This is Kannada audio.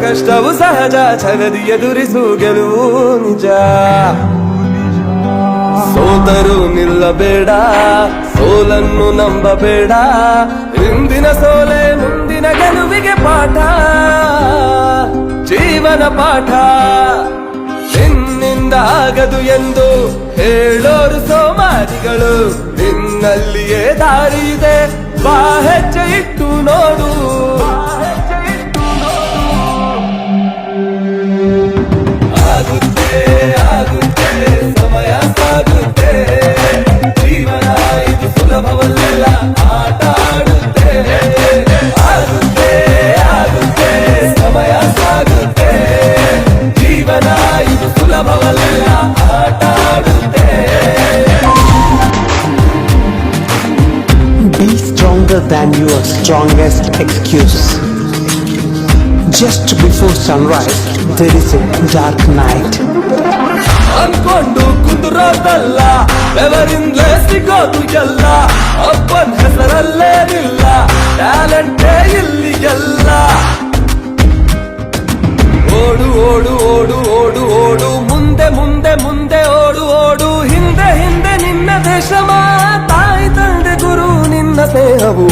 ಕಷ್ಟವು ಸಹಜ, ಛಲದಿ ಎದುರಿಸು ಗೆಲುವು ನಿಜ. ಸೋತರು ನಿಲ್ಲಬೇಡ, ಸೋಲನ್ನು ನಂಬಬೇಡ, ಹಿಂದಿನ ಸೋಲೆ ಮುಂದಿನ ಗೆಲುವಿಗೆ ಪಾಠ, ಜೀವನ ಪಾಠ. ನಿನ್ನಿಂದ ಆಗದು ಎಂದು ಹೇಳೋರು ಸೋಮಾರಿಗಳು, ನಿನ್ನಲ್ಲಿಯೇ ದಾರಿ ಇದೆ, ಬಾ ಹೆಜ್ಜೆ ಇಟ್ಟು ನೋಡು. ಆಗುತ್ತೆ ಆಗುತ್ತೆ ಸಮಯ ಸಾಗುತ್ತೆ, ಜೀವನ ಇದು ಸುಲಭವಲ್ಲ, ಆಟ ಆಡುತ್ತೆ. ಆಗುತ್ತೆ ಆಗುತ್ತೆ ಸಮಯ ಸಾಗುತ್ತೆ, ಜೀವನ ಇದು ಸುಲಭವಲ್ಲ, ಆಟ ಆಡುತ್ತೆ. Be stronger than your strongest excuse. Just before sunrise, there is a dark night. ಅನ್ಕೊಂಡು ಕುಂದುರೋದಲ್ಲ, ಬೆವರಿಂದಲೇ ಸಿಗೋದು ಎಲ್ಲ, ಅಪ್ಪನ ಹೆಸರಲ್ಲೇನಿಲ್ಲ, ಟ್ಯಾಲೆಂಟೇ ಇಲ್ಲಿ ಎಲ್ಲ. ಓಡು ಓಡು ಓಡು ಓಡು ಓಡು, ಮುಂದೆ ಮುಂದೆ ಮುಂದೆ ಓಡು ಓಡು, ಹಿಂದೆ ಹಿಂದೆ ನಿನ್ನ ದೇಶ, ತಾಯಿ ತಂದೆ ಗುರು ನಿನ್ನ ಸ್ನೇಹವು